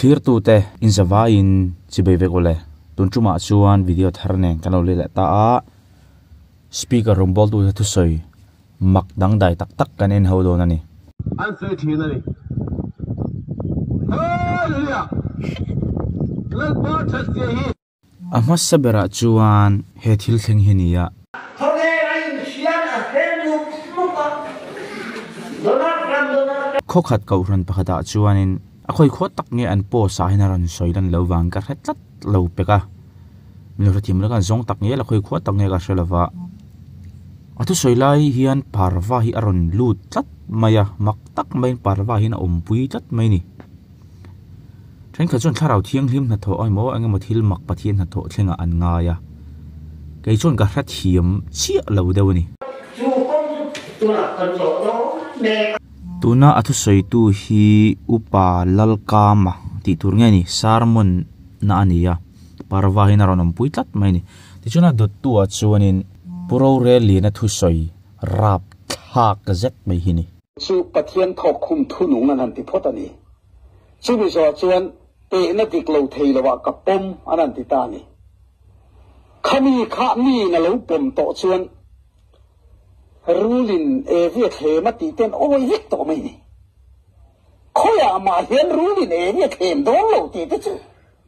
clear tu te in sawi in chibevek ole tun chuma chuan video thar neng kan lo le ta a speaker Rawngbawltuten thu soi mak dang dai tak tak kan en ho don ani an se thi na ni hallelujah let God test ye hi ama sabera chuan he thil thleng hi nia kho khat kau ran pakhata chuanin akhoi kho tak nge an po sa hina ran soidan lo wang ka hretlat lo peka milo thim la kan zong tak nge la khoi kho tak nge ka selawa atu soilai hian parwa hi aron lut tlat maya mak tak main parwa hi na ompui tlat mai ni train kha chon tharau thiang hlim na tho ai mo anga mo thil mak pathian na tho thlenga an nga ya kei chon ka hrat hiam chia lo dewani tuna athu soi tu hi upa lalkama ti tur nge ni sarmon na ania parwa hi na ron ompui tlat mai ni ti chuna dot tu a chuanin puro reli na thu soi rap thak zet mai hi ni chu pathian thok khum thu nung nan ti photani chu bi so chuan te na tik lo thei lawa ka pom anan ti ta ni khami kha mi na lo pom to chuan rulin e vi thema ti ten oi hik to mai ni khoya ma hian rulin e vi them do lo ti te chu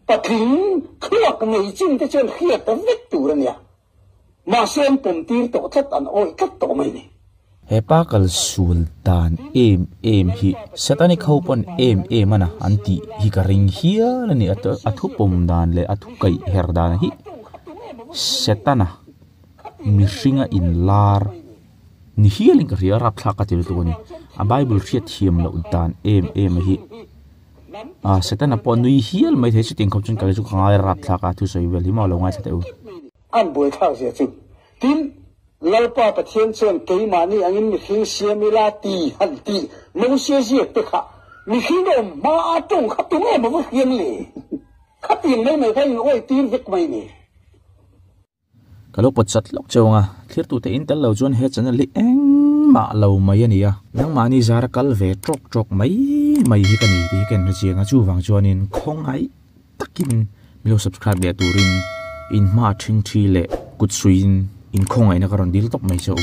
pathin khuak ngei chin te chen khiat ta vek tu ra nia ma sen pom tir to chat an oi kat to mai ni hepa kal sultan em hi satani khopon em mana anti hi ka ring hia lani athu pom dan le athu kai her dan hi setana miringa in lar ni hialing ka ria rap thaka til tu ni a bible riat hiam lo dan em hi a setana pon nui hial mai the chiting khop chun ka chu ngai rap thaka thu soi vel hi ma lo ngai chateu an boi thau sia chu tin lalpa pathian chen kei mani angin mi khing sia mila ti han ti mo sia sia te kha mi khing do ma atong kha tu me ma hian le kha tin mai mai thain oi tir vek mai ni kalok pachat lok chawanga thlir tu te in tel lo chuan he chana li eng ma lo mai ania nang mani zara kal ve trok mai hi kani ti ken ri chianga chu wang chuanin khong ai takin milo subscribe le turin in ma thing thi le kut suin in khong ai na karon dil top mai chau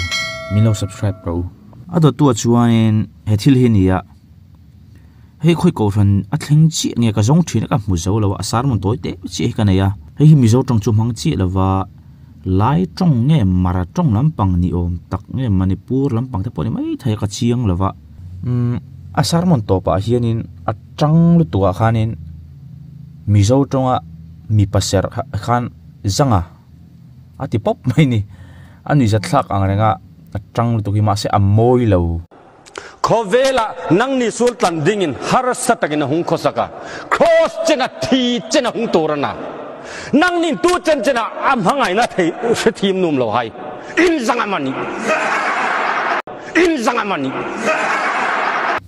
milo subscribe pro ado tu chuanin he thil hi nia hei khoi ko ran athleng chi nge ka zong thina ka mu zo lo asar mun toy te chi ka na ya hei mi zo tong chu mang chi lawa lai tong nge mara tong lampang ni om tak nge manipur lampang te poni mai thai ka chiang lawa asar mun to pa hianin atang lu tua khanin mi zo tonga mi paser khan zanga ati pop mai ni ani za thlak angranga atang lu to ki ma se amoi lo khovela nang ni sultan dingin har satagin hung khosaka cross chena thi chena hung torana nang nin tu chen chena am hangai na thei thim num lo hai in zangamani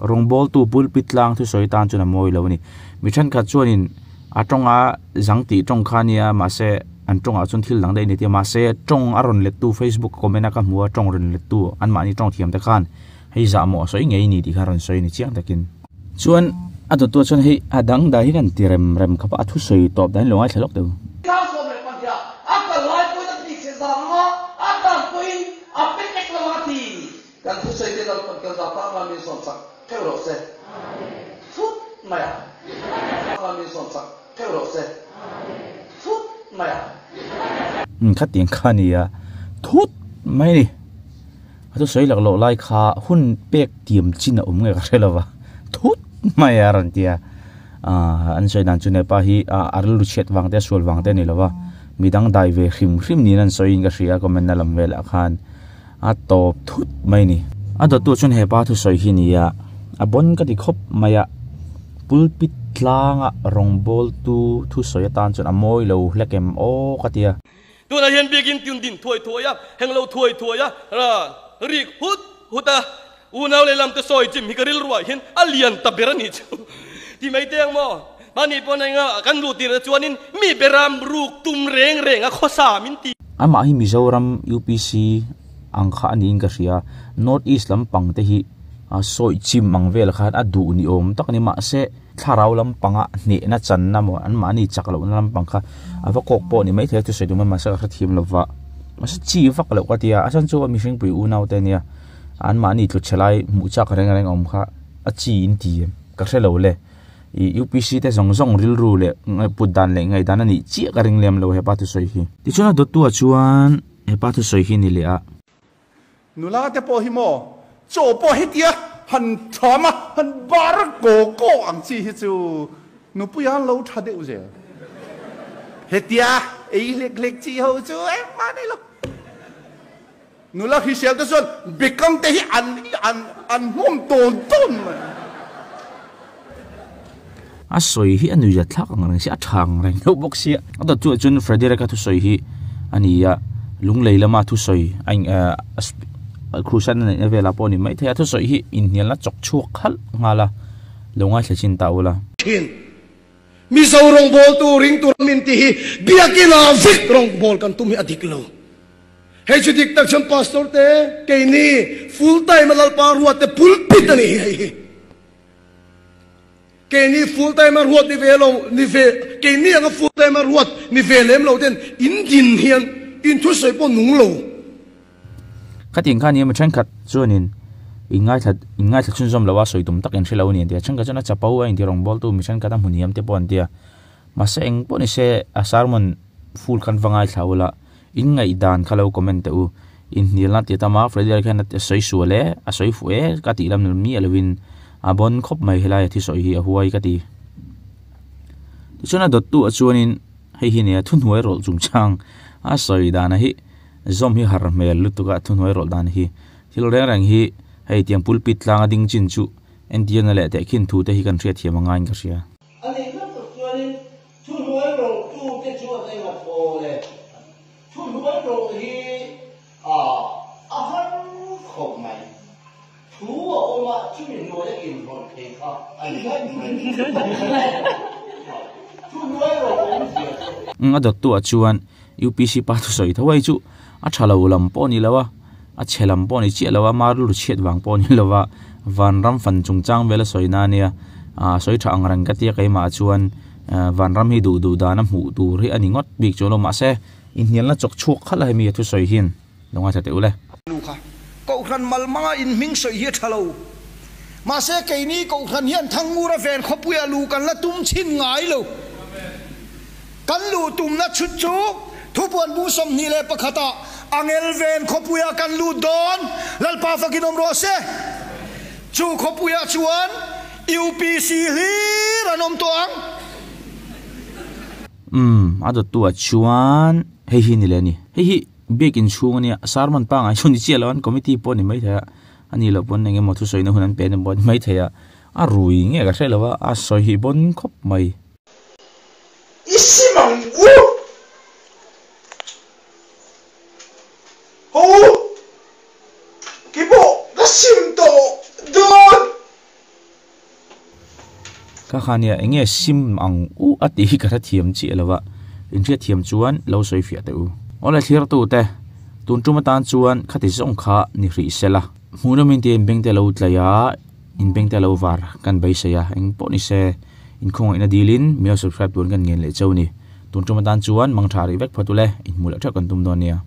Rawngbawltu pulpit lang thu soitan chuna moi lo ni mi than kha chuanin atonga zangti tong khania ma se an tonga chun thil lang dai ni ti ma se tong aron le tu Facebook comment ka muwa tong ron le tu an ma ni tong thiam ta khan hei za mo soi ngei ni ti kharon soi ni chiang takin chuan ado tu chuan hei adang da hi kan ti rem khapa athu soi top dan longai thlok tu kan thu sei te dal kon kal da pa ma mi son sak theu ro se thut maya ma mi son sak theu ro se thut maya khát tiếng khania thút mai ni atu soi lak lo lai kha hun pek tiam chin om nge ka relawa thút mai aran tia an soi dan chune pa hi arlu chet wangte sol wangte ni lawa midang dai ve hrim ni nan soi ga ria comment na lam vel akhan a top thut mai ni ado tu chun he pa thu soi hi nia a bon ka ti khop maya pulpit tlanga Rawngbawltu thu soi tan chun amoi lo hlekem o ka tia tu na hian begin tin din thoi ya heng lo thoi ya ra rik huta unaw le lam te soi chim hi karil ruai hin alian taberani chu ti mai teng mo mani ponai nga kan lu ti ra chuanin mi beram ruk tum reng a khosa min ti ama hi Mizoram UPC angkha ani inga ria North East lampang te hi soi chim mangvel khan adu ni om tak ni ma se tharau lam panga ni na chan na mo an ma ni chaklo na lam pangkha ava kok po ni mai the tu sei du man ma sa kha thim lova ma sa chi vak lo ka tia asan chu mi hring pui u nau te nia an ma ni tlu chelai mu cha ka reng om kha a chi in ti ka hrelo le i UPC te zong ril ru le put dan le ngai dan ani chi ka ring lem lo he pa tu soi hi ti chuna dot tu a chuan he pa tu soi hi ni le a nula te po hi mo cho po hi tia han thama han bar ko ang chi hi chu nu pu yan lo tha de u je he tia ei lek chi ho chu em ma nei lo nula hi sel te son bikam te hi an hom ton a soi hi anu ya thak ang si a thang reng no box si a da tu chun Frederica tu soi hi ani ya lung leilama tu soi anh khusan ne vela poni mai thea tu soi hi in hial na chok chuk khal ngala longa thlechin taula mi so Rawngbawltuten tu ring tur min ti hi biakina vik Rawngbawltuten kan tum hi adik lo hei chu dik tak cham pastor te ke ni full time lal pa ruat te pulpit ani hi ke ni full time ruat ni velo ni ve ke ni ang full time ruat ni velem lo ten in din hian in thu soi po nung lo khating khan yem chen khat chuanin ingai that chun zom lawa soi tum takin thilo ni dia changa chana chapau a indi Rawngbawltuten mission kadam huniam te pon dia masa eng poni se asarmon full kan wangai thaula in ngai dan khalo comment te u in nilna te tama Frederica khan te soi suale a soi fu e ka ti lam mi alwin a bon khop mai helai thi soi hi a huai ka ti chuna dot tu a chuanin hei hi ne thun huai rol chung chang a soi dana hi zom hi har mel lutuka thun huai rol dan hi thil reng hi hei tiang pulpit tlang ading chin chu endian le te khin thu te hi kan thria thiam ngai ka ria ani na to chuanin thun huai rol tu te chu a nei ma po le thun huai rol hi a han khop mai thu a oma chu min lo le in rol ke kha ani thun huai rol nga dot tu a chuan UPC pa thu soi thawai chu a thalo lam po ni lawa a chelam po ni chi lawa marlu chet wang po ni lawa van ram fan chung chang vela soina nia a soi thang rang ka tia kai ma chuan van ram hi du da na mu tu ri ani ngot bik cholo ma se in hial na chok chuk khala mi thu soi hin longa cha te ule lu kha ko khan mal manga in ming soi hi thalo ma se ke ni ko khan hian thangura ven khopuya lu kan la tum chin ngai lo kan lu tum na chut chu thupuan bu som ni le pakhata angel ven khopuya kan lu don lalpa fakinom rose chu khopuya chuan UPC hi ranom toang ado tu a chuan hei hi ni le ni hei hi bekin chung ani sarman pa ngai chuni chelon committee po ni mai tha ani lo pon nge mo thu soina hunan pen bon mai thaya a rui nge ga thelawa a soi hi bon khop mai isimang kibo nasimto don ka khania enge sim ang u ati ka tha thiam chi lawa in thia thiam chuan lo soi fia te u ola thir tu te tun tuma tan chuan khati zong kha ni ri sela huna min te beng te lo tlaya in beng te lo var kan bai se ya eng po ni se in khong ina dilin mi subscribe tun kan ngen le chawni tun tuma tan chuan mang thari vek phatule in mula tha kan tum don nia